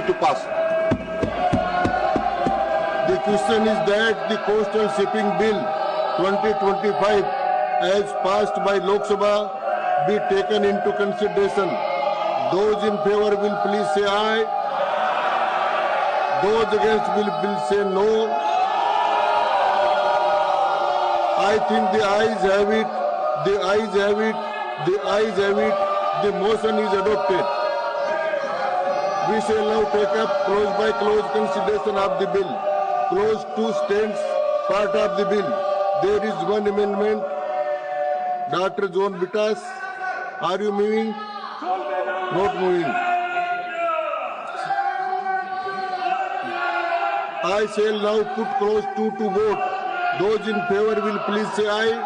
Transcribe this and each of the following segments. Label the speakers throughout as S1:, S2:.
S1: is to pass. The question is that the Coastal Shipping Bill 2025 as passed by Lok Sabha be taken into consideration. Those in favor will please say aye. Those against will say no. I think the ayes have it. The ayes have it. The ayes have it. The motion is adopted. We shall now take up clause by clause consideration of the bill. Clause 2 stands part of the bill. There is one amendment. Dr. John Bittas, are you moving? Not moving. I shall now put clause 2 to vote. Those in favor will please say aye.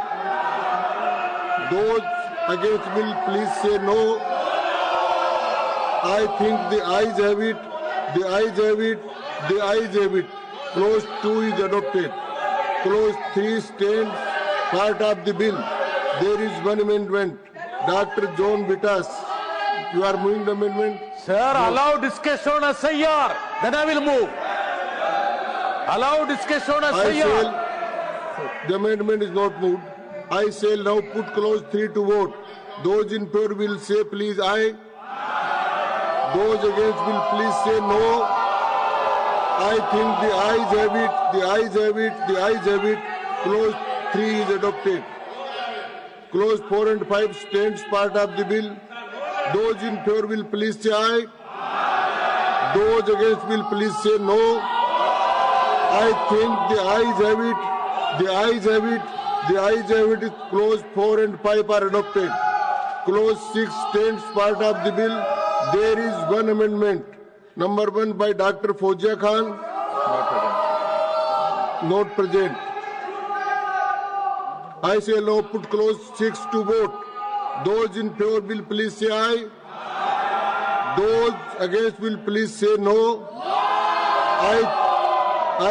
S1: Those against will please say no. I think the ayes have it. The ayes have it. The ayes have it. Clause 2 is adopted. Clause 3 stands part of the bill. There is one amendment. Dr. John Bittas, you are moving the amendment?
S2: Sir, allow discussion on SIR. Then I will move. Allow discussion on SIR.
S1: The amendment is not moved. I shall now put clause 3 to vote. Those in favor will say please aye. Those against will please say no. I think the ayes have it. The ayes have it. The ayes have it. Clause 3 is adopted. Clause 4 and 5 stands part of the bill. Those in favor will please say aye. Those against will please say no. I think the ayes have it. The ayes have it. The ayes have it. Clause 4 and 5 are adopted. Clause 6 stands part of the bill. There is one amendment. Number 1 by Dr. Fozia Khan. Not present. I shall now put clause 6 to vote. Those in favor will please say aye. Those against will please say no.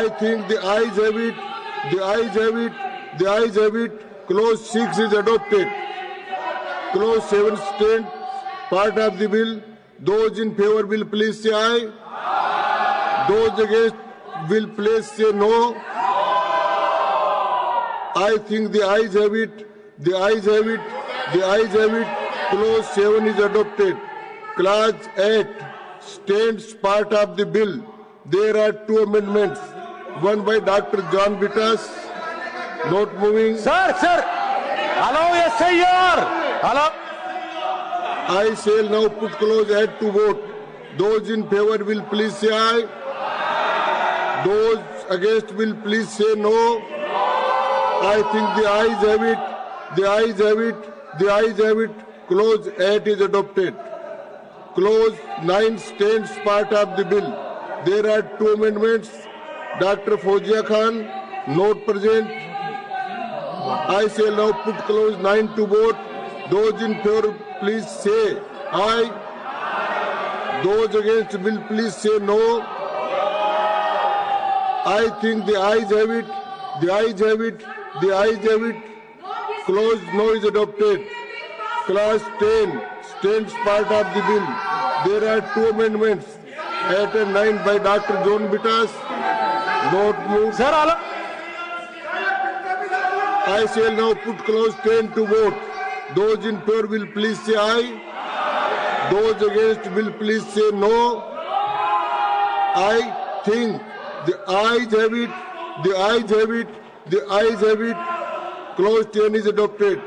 S1: I think the ayes have it. The ayes have it. The ayes have it. Clause 6 is adopted. Clause 7 stands part of the bill. Those in favor will please say aye. Those against will please say no. I think the ayes have it. The ayes have it. The ayes have it. Clause 7 is adopted. Clause 8 stands part of the bill. There are two amendments. One by Dr. John Bittas. Not moving.
S2: Sir, allow SIR. Allow.
S1: I shall now put clause 8 to vote. Those in favor will please say aye. Those against will please say no. I think the ayes have it. The ayes have it. The ayes have it. Clause 8 is adopted. Clause 9 stands part of the bill. There are two amendments. Dr. Fozia Khan, not present. I shall now put clause 9 to vote. Those in favor please say aye. Those against will please say no. I think the ayes have it. The ayes have it. The ayes have it. Clause no is adopted. Clause 10 stands part of the bill. There are two amendments. 8 and 9 by Dr. John Bittas. Not moved.
S2: Sir, allow.
S1: I shall now put clause 10 to vote. Those in favor will please say aye. Those against will please say no. I think the ayes have it. The ayes have it. The ayes have it. Clause 10 is adopted.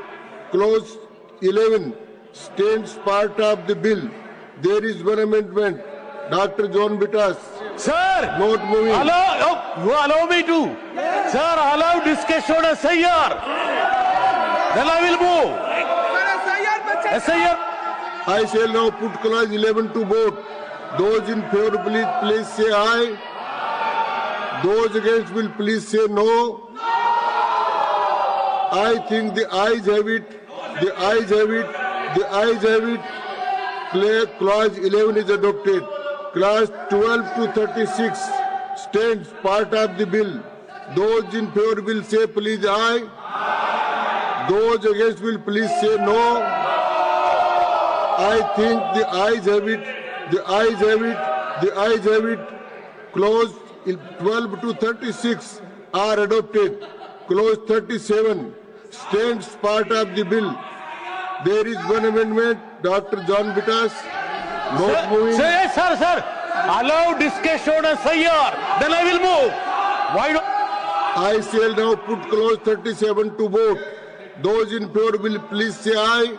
S1: Clause 11 stands part of the bill. There is one amendment. Dr. John Bittas.
S2: Sir,
S1: not moving.
S2: Allow me to. Sir, allow discussion on SIR. Then I will move. SIR.
S1: I shall now put clause 11 to vote. Those in favor please say aye. Those against will please say no. I think the ayes have it. The ayes have it. The ayes have it. Clause 11 is adopted. Clause 12 to 36 stands part of the bill. Those in favor will say please aye. Those against will please say no. I think the ayes have it. The ayes have it. The ayes have it. Clause 12 to 36 are adopted. Clause 37 stands part of the bill. There is one amendment. Dr. John Bittas. Not moving.
S2: Sir. Allow discussion as SIR. Then I will move. Why don't...
S1: I shall now put clause 37 to vote. Those in favor will please say aye.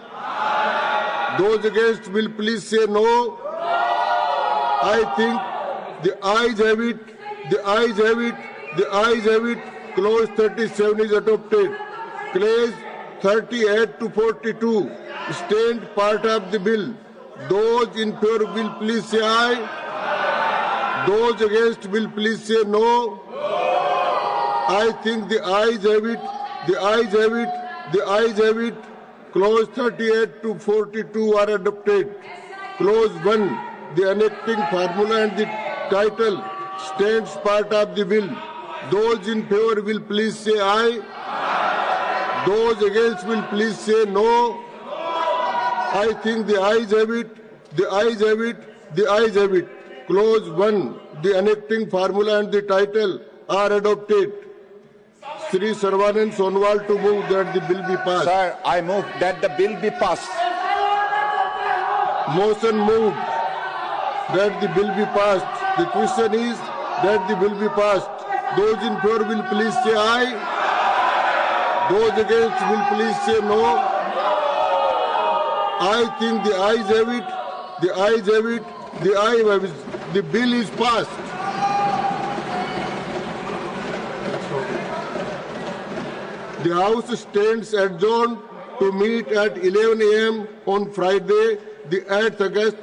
S1: Those against will please say no. I think the ayes have it. The ayes have it. The ayes have it. Clause 37 is adopted. Clause 38 to 42 stand part of the bill. Those in favor will please say aye. Those against will please say no. I think the ayes have it. The ayes have it. The ayes have it. Clause 38 to 42 are adopted. Clause 1, the enacting formula and the title stands part of the bill. Those in favor will please say aye. Those against will please say no. I think the ayes have it. The ayes have it. The ayes have it. Clause 1, the enacting formula and the title are adopted. Sri Sarvanand Sonwal to move that the bill be passed.
S3: Sir, I move that the bill be passed.
S1: Motion moved that the bill be passed. The question is that the bill be passed. Those in favor will please say aye. Those against will please say no. I think the ayes have it. The ayes have it. The ayes have it. The bill is passed. The House stands adjourned to meet at 11 a.m. on Friday, the 8th August.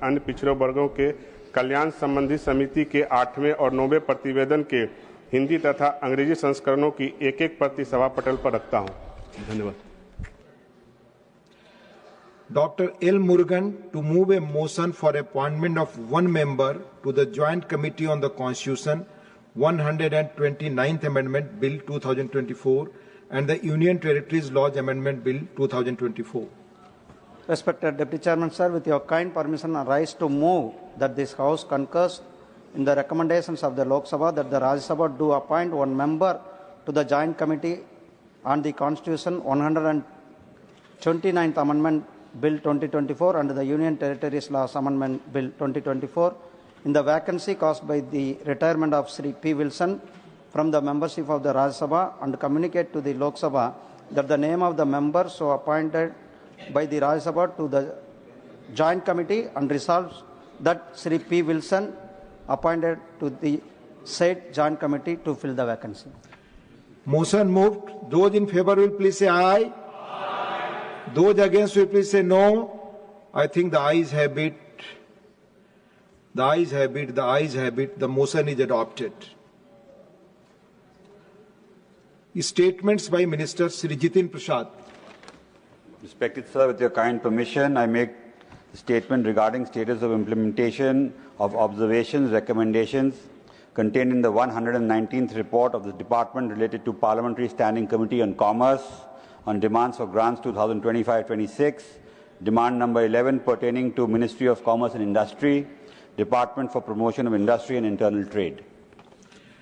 S4: अन्य पिछड़ों वर्गों के कल्याण संबंधी समिति के 8वें और 9वें प्रतिवेदन के हिंदी तथा अंग्रेजी संस्करणों की एक प्रति सभा पटल पर रखता हूं। धन्यवाद।
S5: Dr. L. Murugan to move a motion for appointment of one member to the Joint Committee on the Constitution, 129th Amendment Bill 2024 and the Union Territories Laws Amendment Bill 2024.
S6: Respected Deputy Chairman, sir, with your kind permission, I rise to move that this House concurs in the recommendations of the Lok Sabha that the Rajya Sabha do appoint one member to the Joint Committee on the Constitution, 129th Amendment Bill 2024 and the Union Territories Laws Amendment Bill 2024 in the vacancy caused by the retirement of Sri P. Wilson from the membership of the Rajya Sabha and communicate to the Lok Sabha that the name of the member so appointed by the Rajya Sabha to the Joint Committee and resolves that Sri P. Wilson appointed to the said Joint Committee to fill the vacancy.
S5: Motion moved. Those in favor will please say aye. Those against will please say no. I think the ayes have it. The ayes have it. The ayes have it. The motion is adopted. Statements by Minister Sri Jitin Prasad.
S3: Respected sir, with your kind permission, I make a statement regarding status of implementation of observations, recommendations contained in the 119th report of the Department related to Parliamentary Standing Committee on Commerce on demands for grants 2025-26, demand number 11 pertaining to Ministry of Commerce and Industry, Department for Promotion of Industry and Internal Trade.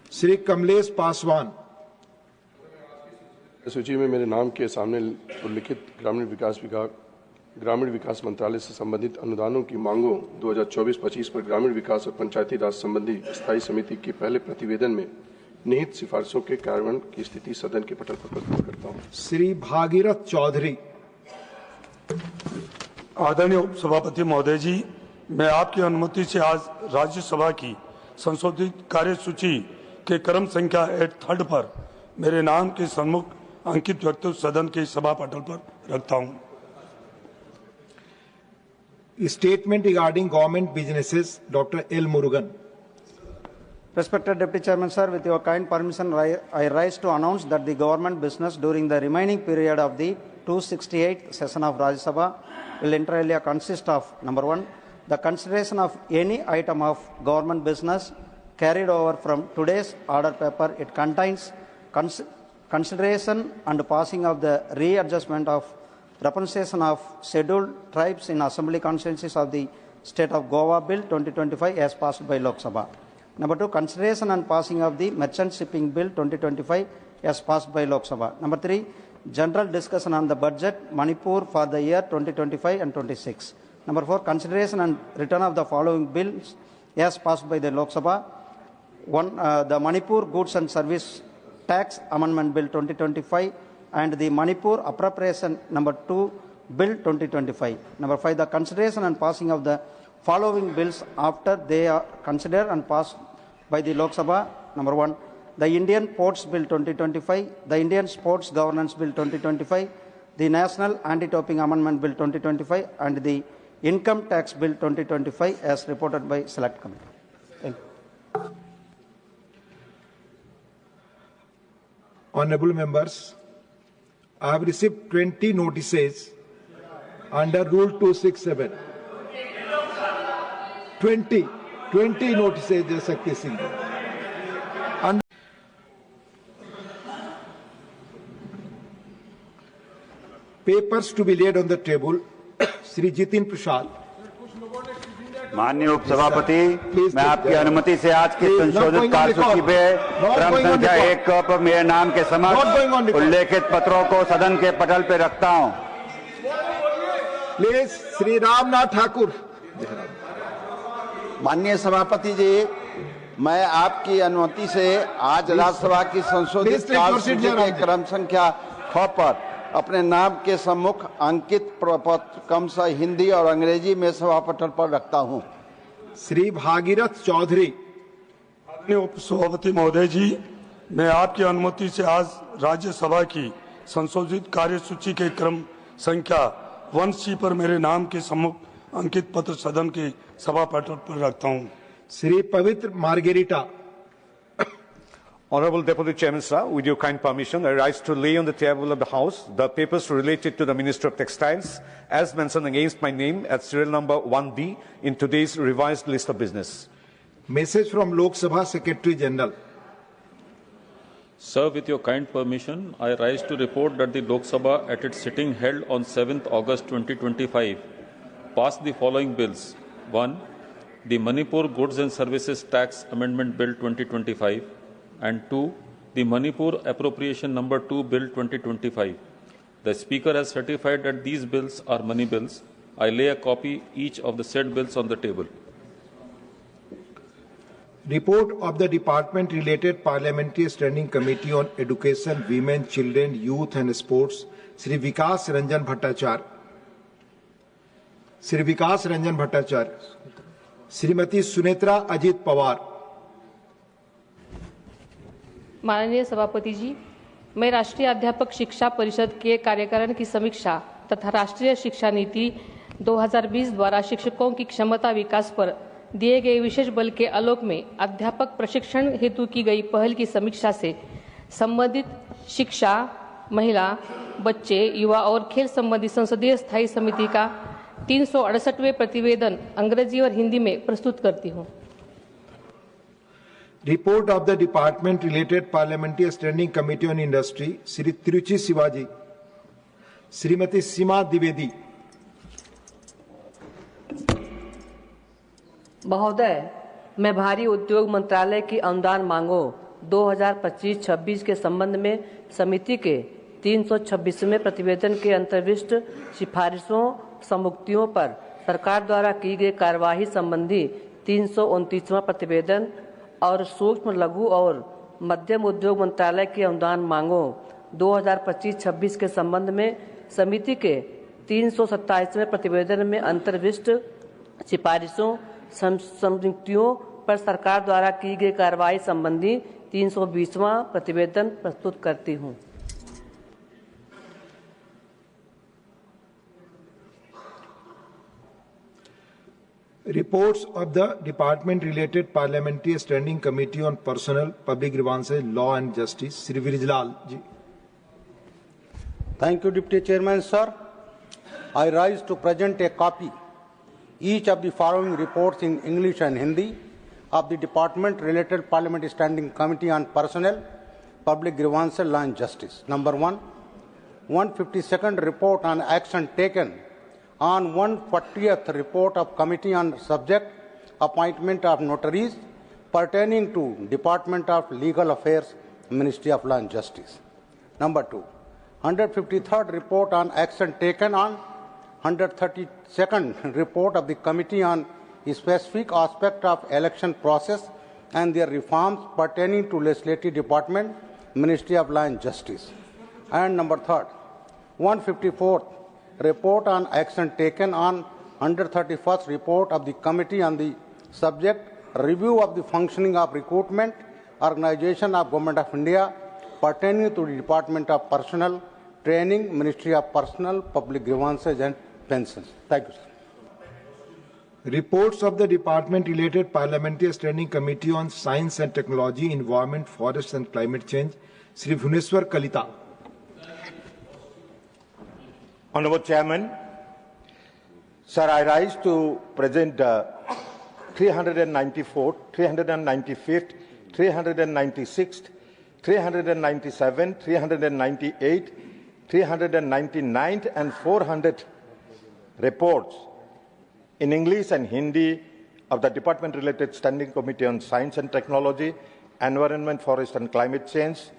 S5: Sri Kamlesh Paswan.
S7: सूची में मेरे नाम के सामने उल्लिखित ग्रामीण विकास मंत्रालय से संबंधित अनुदानों की मांगों 2024-25 पर ग्रामीण विकास और पंचायती राज संबंधी स्थायी समिति के पहले प्रतिवेदन में निहित सिफारिशों के कार्यान्वयन की स्थिति सदन के पटल पर प्रस्तुत करता हूं।
S5: श्री भागीरथ चौधरी।
S8: आदरणीय उपसभापति महोदय जी, मैं आपकी अनुमति से आज राज्यसभा की संशोधित कार्यसूची के क्रम संख्या 8 पर मेरे नाम के सम्मुख अंकित वक्तव्य सदन के सभा पटल पर रखता हूं।
S5: Statement regarding government businesses, Dr. L. Murugan.
S6: Respected Deputy Chairman, sir, with your kind permission, I rise to announce that the government business during the remaining period of the 268th session of Rajya Sabha will inter alia consist of, number 1, the consideration of any item of government business carried over from today's order paper. It contains consideration and passing of the readjustment of representation of scheduled tribes in assembly constituencies of the State of Goa Bill 2025 as passed by Lok Sabha. Number 2, consideration and passing of the Merchant Shipping Bill 2025 as passed by Lok Sabha. Number 3, general discussion on the budget, Manipur for the year 2025 and 26. Number 4, consideration and return of the following bills as passed by the Lok Sabha. 1, the Manipur Goods and Service Tax Amendment Bill 2025 and the Manipur Appropriation Number 2 Bill 2025. Number 5, the consideration and passing of the following bills after they are considered and passed by the Lok Sabha. Number 1, the Indian Ports Bill 2025, the Indian Sports Governance Bill 2025, the National Anti-Doping Amendment Bill 2025, and the Income Tax Bill 2025 as reported by Select Committee. Thank you.
S5: Honorable members, I have received 20 notices under Rule 267. 20 notices, Jai Shakti Singh. Papers to be laid on the table. Shri Jitin Prasad.
S3: माननीय उपसभापति, मैं आपकी अनुमति से आज की संशोधित कार्यसूची में क्रम संख्या 1 पर मेरे नाम के समक्ष उल्लेखित पत्रों को सदन के पटल पर रखता हूं।
S5: प्लीज श्री रामनाथ ठाकुर।
S9: माननीय सभापति जी, मैं आपकी अनुमति से आज राज्यसभा की संशोधित कार्यसूची के क्रम संख्या 6 पर अपने नाम के सम्मुख अंकित प्रपत्र क्रमशः हिंदी और अंग्रेजी में सभा पटल पर रखता हूं।
S5: श्री भागीरथ चौधरी।
S8: माननीय उपसभापति महोदय जी, मैं आपकी अनुमति से आज राज्यसभा की संशोधित कार्यसूची के क्रम संख्या 1C पर मेरे नाम के सम्मुख अंकित पत्र सदन के सभा पटल पर रखता हूं।
S5: श्री पवित्र margherita.
S10: Honorable Deputy Chairman, sir, with your kind permission, I rise to lay on the table of the House the papers related to the Minister of Textiles, as mentioned against my name at serial number 1D in today's revised list of business.
S5: Message from Lok Sabha Secretary General.
S11: Sir, with your kind permission, I rise to report that the Lok Sabha at its sitting held on 7th August 2025 passed the following bills. 1. The Manipur Goods and Services Tax Amendment Bill 2025 and 2. The Manipur Appropriation Number 2 Bill 2025. The Speaker has certified that these bills are money bills. I lay a copy each of the said bills on the table.
S5: Report of the Department-related Parliamentary Standing Committee on Education, Women, Children, Youth and Sports, Shri Vikas Ranjan Bhattacharya. Shri Vikas Ranjan Bhattacharya. Srimati Sunetra Ajit Pawar.
S12: माननीय सभापति जी, मैं राष्ट्रीय अध्यापक शिक्षा परिषद के कार्यकारण की समीक्षा तथा राष्ट्रीय शिक्षा नीति 2020 द्वारा शिक्षकों की क्षमता विकास पर दिए गए विशेष बल के आलोक में अध्यापक प्रशिक्षण हेतु की गई पहल की समीक्षा से संबंधित शिक्षा, महिला, बच्चे, युवा और खेल संबंधी संसदीय स्थायी समिति का 368वें प्रतिवेदन अंग्रेजी और हिंदी में प्रस्तुत करती हूँ।
S5: Report of the Department-related Parliamentary Standing Committee on Industry, Shri Tiruchi Shivaji, Srimati Sima Dwivedi.
S13: महोदय, मैं भारी उद्योग मंत्रालय की अनुदान मांगों 2025-26 के संबंध में समिति के 326वें प्रतिवेदन के अंतर्विष्ट सिफारिशों सम्मुक्तियों पर सरकार द्वारा की गई कार्यवाही संबंधी 329वां प्रतिवेदन और सूक्ष्म लघु और मध्यम उद्योग मंत्रालय की अनुदान मांगों 2025-26 के संबंध में समिति के 327वें प्रतिवेदन में अंतर्विष्ट सिफारिशों सम्मुक्तियों पर सरकार द्वारा की गई कार्यवाही संबंधी 320वां प्रतिवेदन प्रस्तुत करती हूँ।
S5: Reports of the Department-related Parliamentary Standing Committee on Personnel, Public Grievances, Law and Justice, Shri Virijlal ji.
S14: Thank you, Deputy Chairman, sir. I rise to present a copy, each of the following reports in English and Hindi of the Department-related Parliamentary Standing Committee on Personnel, Public Grievances, Law and Justice. Number 1, 152nd Report on action taken on 140th report of Committee on Subject Appointment of Notaries pertaining to Department of Legal Affairs, Ministry of Law and Justice. Number 2, 153rd report on action taken on 132nd report of the Committee on specific aspect of election process and their reforms pertaining to Legislative Department, Ministry of Law and Justice. And number 3rd, 154th report on action taken on 131st report of the Committee on the subject review of the functioning of recruitment organization of Government of India pertaining to the Department of Personnel Training, Ministry of Personnel, Public Grievances and Pensions. Thank you, sir.
S5: Reports of the Department-related Parliamentary Standing Committee on Science and Technology, Environment, Forests and Climate Change, Shri Bhuneswar Kalita.
S15: Honorable Chairman, sir, I rise to present 394th, 395th, 396th, 397, 398, 399th and 400th reports in English and Hindi of the Department-related Standing Committee on Science and Technology, Environment, Forest and Climate Change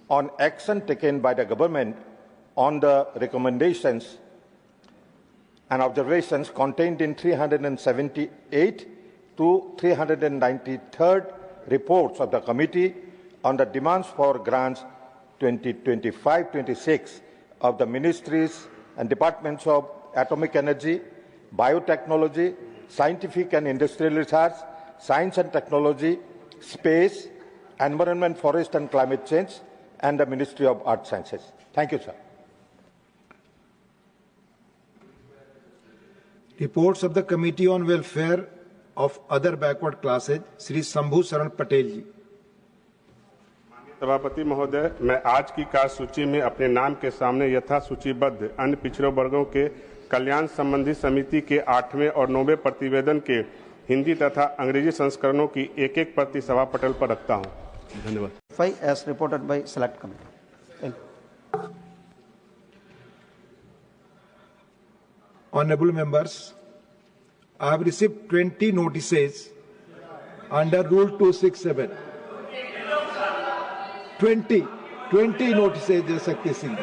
S15: on action taken by the government on the recommendations and observations contained in 378 to 393rd reports of the Committee on the demands for grants 2025-26 of the Ministries and Departments of Atomic Energy, Biotechnology, Scientific and Industrial Research, Science and Technology, Space, Environment, Forest and Climate Change, and the Ministry of Earth Sciences. Thank you, sir.
S5: Reports of the Committee on Welfare of Other Backward Classes, Shri Shambhu Saran Patel ji.
S4: सभापति महोदय, मैं आज की कार्यसूची में अपने नाम के सामने यथा सूचीबद्ध अन्य पिछड़े वर्गों के कल्याण संबंधी समिति के 8वें और 9वें प्रतिवेदन के हिंदी तथा अंग्रेजी संस्करणों की एक-एक प्रति सभा पटल पर रखता हूं। धन्यवाद।
S6: 5 as reported by Select Committee. Thank you.
S5: Honorable members, I have received 20 notices under Rule 267. 20 notices, Shakti Singh.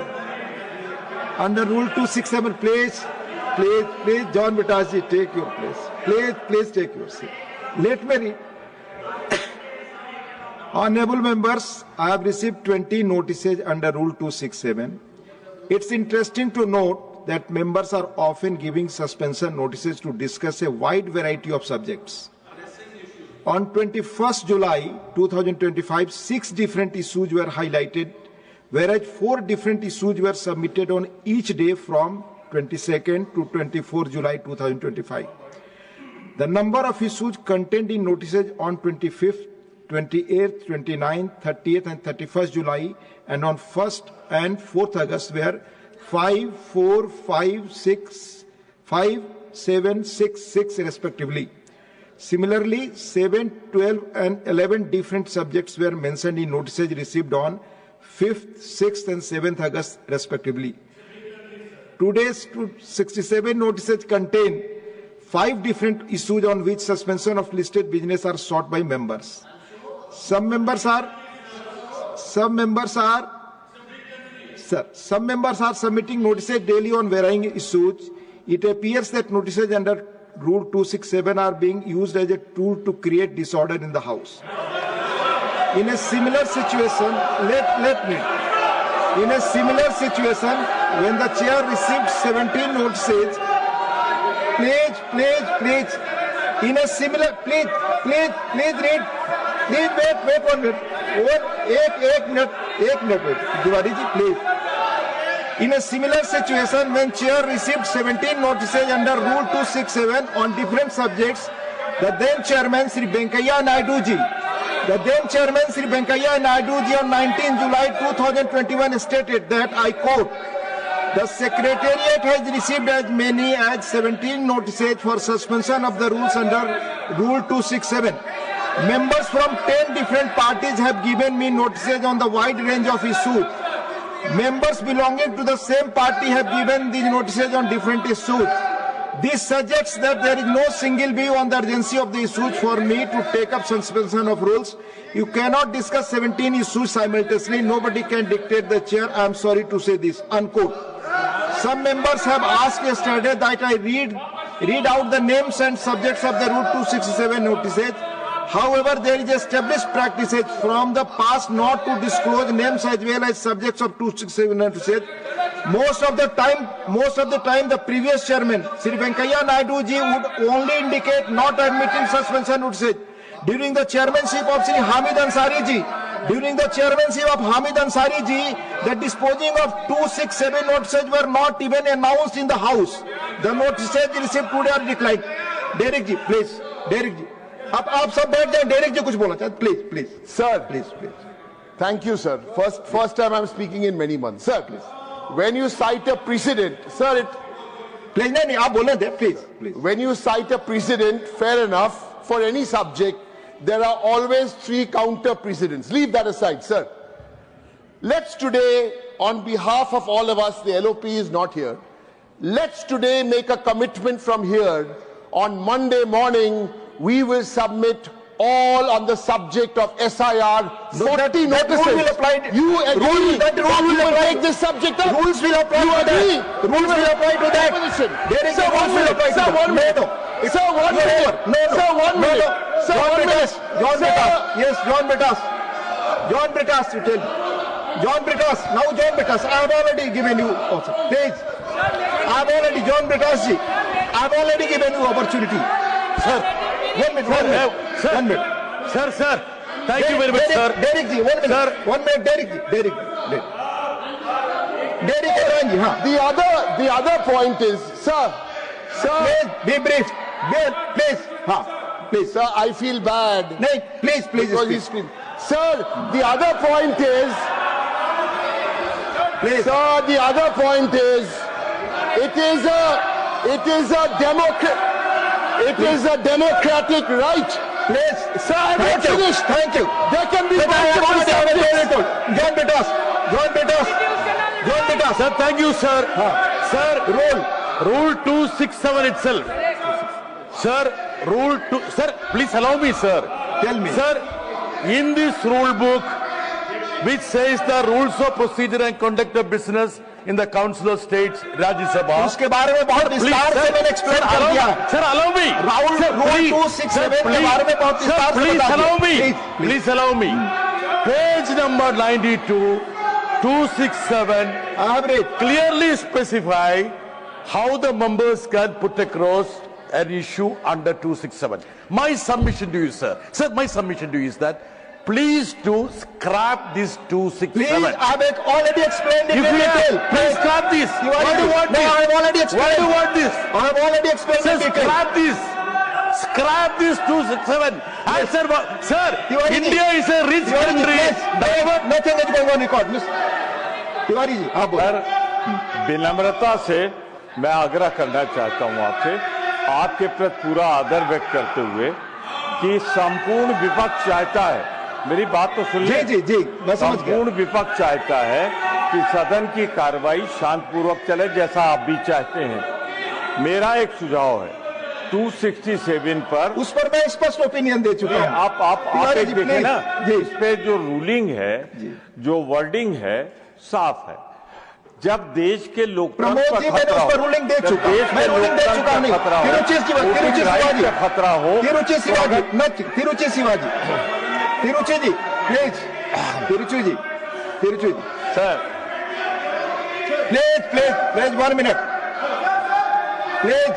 S5: Under Rule 267, please, John Vitaji, take your place. Please take your seat. Let me read. Honorable members, I have received 20 notices under Rule 267. It's interesting to note that members are often giving suspension notices to discuss a wide variety of subjects. On 21st July 2025, 6 different issues were highlighted, whereas 4 different issues were submitted on each day from 22nd to 24th July 2025. The number of issues contained in notices on 25th, 28th, 29th, 30th and 31st July and on 1st and 4th August were 5, 4, 5, 6, 5, 7, 6, 6 respectively. Similarly, 7, 12 and 11 different subjects were mentioned in notices received on 5th, 6th and 7th August respectively. Today's 67 notices contain 5 different issues on which suspension of listed business are sought by members. Some members are submitting notices daily on varying issues. It appears that notices under Rule 267 are being used as a tool to create disorder in the House. In a similar situation, in a similar situation, when the chair received 17 notices, please, in a similar, please read, please wait 1 minute, एक minute wait, Diwali ji, please. In a similar situation, when chair received 17 notices under Rule 267 on different subjects, the then chairman Sri Venkaiah Naidu ji on 19 July 2021 stated that, I quote, the Secretariat has received as many as 17 notices for suspension of the rules under Rule 267. Members from 10 different parties have given me notices on the wide range of issues. Members belonging to the same party have given these notices on different issues. This suggests that there is no single view on the urgency of the issues for me to take up suspension of rules. You cannot discuss 17 issues simultaneously. Nobody can dictate the chair. I am sorry to say this. Unquote. Some members have asked yesterday that I read out the names and subjects of the Rule 267 notices. However, there is established practices from the past not to disclose names as well as subjects of 267 notices. Most of the time, the previous chairman, Sri Venkaiah Naidu ji, would only indicate not admitting suspension notices. During the chairmanship of Sri Hamid Ansari ji, the disposing of 267 notices were not even announced in the House. The notices received today are declined. Derek ji, please. Derek ji. आप सब बैठ जाए. Derek ji कुछ बोलना चाहते? Please.
S1: Sir,
S5: please.
S1: Thank you, sir. First time I'm speaking in many months. Sir, please. When you cite a precedent, sir,
S5: please, नहीं, आप बोलने दे, please.
S1: When you cite a precedent, fair enough, for any subject, there are always 3 counter precedents. Leave that aside, sir. Let's today, on behalf of all of us, the LOP is not here. Let's today make a commitment from here. On Monday morning, we will submit all on the subject of SIR 40 notices.
S5: That rule will apply.
S1: You agree
S5: that rule will apply.
S1: Take this subject up.
S5: Rules will apply
S1: you
S5: to
S1: agree.
S5: that. Rules will apply to that. There is a rule will apply to that.
S1: One minute. Sir, 1 minute. Sir, 1 minute. Sir, 1 minute.
S5: John Britas. Yes, John Britas. John Britas, you tell me. John Britas. Now John Britas. I have already given you. Please. I have already, John Britas ji. I have already given you opportunity. Sir. 1 minute. 1 minute.
S2: Sir.
S5: 1 minute.
S2: Sir. Thank you very much, sir.
S5: Derek ji, 1 minute.
S2: Sir.
S5: 1 minute, Derek ji. Derek Imran ji, हाँ.
S1: The other point is, sir.
S5: Please, be brief. Please. Please.
S1: Sir, I feel bad.
S5: No, please.
S1: Because he's screaming. Sir, the other point is,
S5: please.
S1: Sir, the other point is, it is a democratic right.
S5: Please.
S1: Sir, I'm not finished.
S5: Thank you.
S1: There can be
S5: John Britas.
S2: Sir, thank you, sir. Sir, Rule 267 itself. Sir, please allow me, sir.
S5: Tell me.
S2: Sir, in this rule book, which says the rules of procedure and conduct of business in the Council of States, Rajya Sabha.
S5: उसके बारे में बहुत विस्तार से मैंने explain कर दिया.
S2: Sir, allow me.
S5: Rule 267 के बारे में बहुत विस्तार से
S2: please
S5: बता
S2: allow
S5: दिया.
S2: me. Please allow me. Page number 92, 267.
S5: I have read.
S2: Clearly specify how the members can put across an issue under 267. My submission to you, sir. Sir, my submission to you is that please do scrap this 267.
S5: Please, I have already explained it
S2: If
S5: in
S2: you
S5: detail.
S2: have, please scrap this. Why do you want
S5: No,
S2: this?
S5: I have already explained.
S2: Why do you want this?
S5: I have already explained
S2: Sir,
S5: in detail.
S2: scrap this. Scrap this 267. And sir, India is a rich country.
S5: Nothing is going on record. Tiwari ji, आप बोलो.
S15: विनम्रता से मैं आग्रह करना चाहता हूं आपसे, आपके प्रति पूरा आदर व्यक्त करते हुए कि संपूर्ण विपक्ष चाहता है, मेरी बात तो सुन लीजिए.
S5: जी, मैं समझ गया.
S15: संपूर्ण विपक्ष चाहता है कि सदन की कार्रवाई शांतिपूर्वक चले, जैसा आप भी चाहते हैं. मेरा एक सुझाव है 267 पर,
S5: उस पर मैं स्पष्ट ओपिनियन दे चुका हूं.
S15: आप एक देखें ना, इस पे जो रूलिंग है, जो वर्डिंग है, साफ है. जब देश के लोकतंत्र
S5: प्रमोद जी, मैंने उस पर रूलिंग दे चुका. मैं रूलिंग दे चुका नहीं. तिरुचि शिवाजी,
S15: खतरा हो,
S5: Tiruchi Shivaji, Tiruchi ji, please, Tiruchi ji,
S15: sir,
S5: please 1 minute, please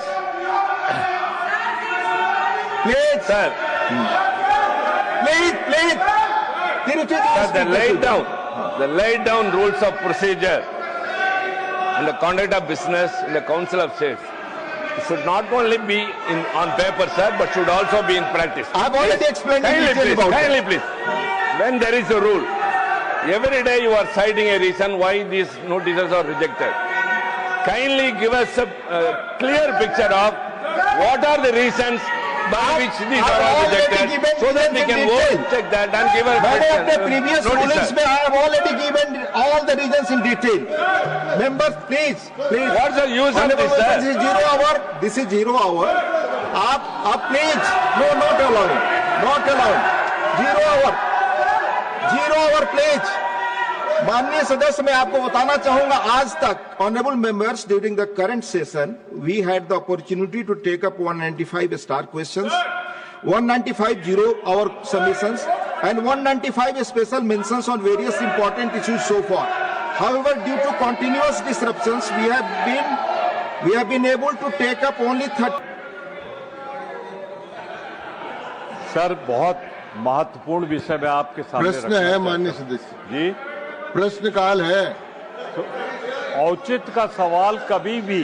S15: sir,
S5: please, Tiruchi ji.
S16: The laid down rules of procedure and the conduct of business in the Council of States should not only be on paper, sir, but should also be in practice.
S5: I have already explained in detail about it.
S16: Kindly, please. When there is a rule, every day you are citing a reason why these notices are rejected. Kindly give us a clear picture of what are the reasons by which these are all rejected, so that we can vote, check that and give a
S5: मैंने अपने previous
S16: notice,
S5: rulings
S16: sir.
S5: में I have already given all the reasons in detail. Members, please.
S16: What's the use of this, sir?
S5: This is 0 hour. This is 0 hour. आप please. No, not allowed. Not allowed. 0 hour. 0 hour, please. माननीय सदस्य, मैं आपको बताना चाहूंगा, आज तक honourable members during the current session we had the opportunity to take up 195 star questions, 195 0 hour submissions and 195 special mentions on various important issues so far. However, due to continuous disruptions, we have been able to take up only 30.
S17: Sir, बहुत महत्वपूर्ण विषय में आपके सामने
S1: प्रश्न है माननीय सदस्य
S17: जी,
S1: प्रश्नकाल है।
S17: औचित्य का सवाल कभी भी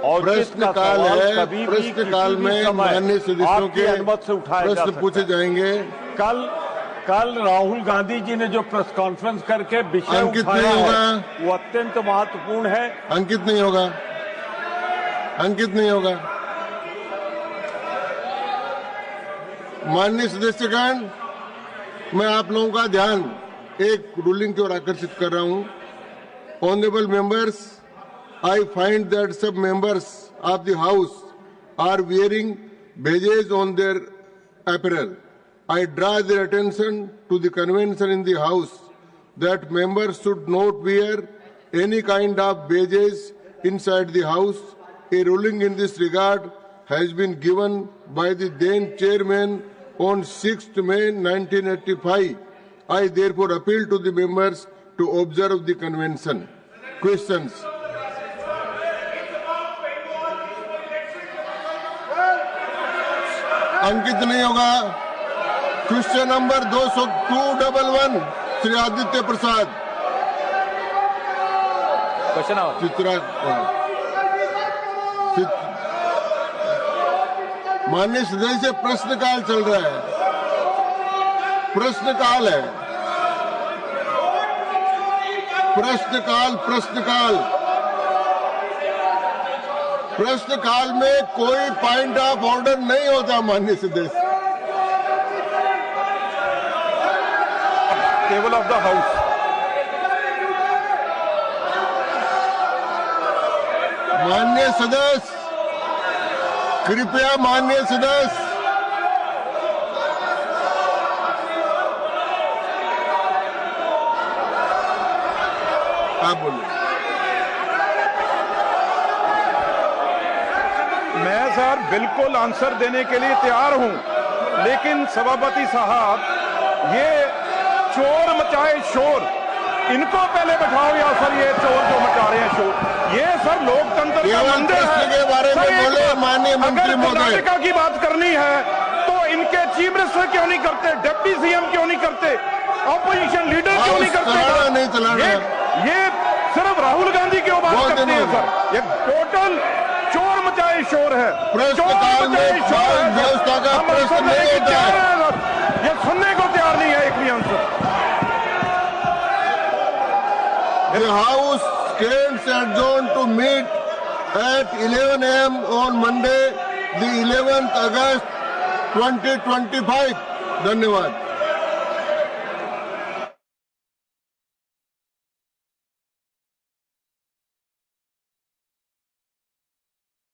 S1: प्रश्नकाल है। प्रश्नकाल में माननीय सदस्यों के
S17: अनुमति से उठाया जा
S1: प्रश्न पूछे जाएंगे।
S17: कल राहुल गांधी जी ने जो प्रेस कॉन्फ्रेंस करके विषय
S1: अंकित
S17: उठाया
S1: नहीं होगा,
S17: है, वो अत्यंत महत्वपूर्ण है।
S1: अंकित नहीं होगा, अंकित नहीं होगा। माननीय सदस्यगण, मैं आप लोगों का ध्यान एक रूलिंग की ओर आकर्षित कर रहा हूं। Honourable members, I find that सब members of the house are wearing badges on their apparel. I draw their attention to the convention in the house that members should not wear any kind of badges inside the house. A ruling in this regard has been given by the then chairman on 6th May 1985. I therefore appeal to the members to observe the convention. Questions? अंकित नहीं होगा। Question number 211 Shri Aditya प्रसाद। चित्रा माननीय सदस्य, प्रश्नकाल चल रहा है। प्रश्नकाल है। प्रश्नकाल में कोई पॉइंट ऑफ ऑर्डर नहीं होता माननीय सदस्य।
S17: Table of the house.
S1: माननीय सदस्य, कृपया माननीय सदस्य, आप बोलिए।
S17: मैं सर बिल्कुल आंसर देने के लिए तैयार हूं, लेकिन सभापति साहब, ये चोर मचाए शोर, इनको पहले बैठाओ, या सर ये चोर जो मचा रहे हैं शोर, ये सर लोकतंत्र का मंदिर है।
S1: के बारे में बोले माननीय मंत्री महोदय।
S17: कर्नाटका की बात करनी है तो इनके चीफ मिनिस्टर क्यों नहीं करते, डिप्टी सीएम क्यों नहीं करते, ऑपोजिशन लीडर क्यों नहीं करते? ये सिर्फ राहुल गांधी की बात करते हैं सर। ये टोटल चोर मचाए शोर है।
S1: प्रश्नकाल में व्यवस्था का प्रश्न नहीं होता है।
S17: ये सुनने को तैयार नहीं है एक भी answer.
S1: The House stands adjourned to meet at 11 a.m. on Monday, the 11th August 2025. धन्यवाद।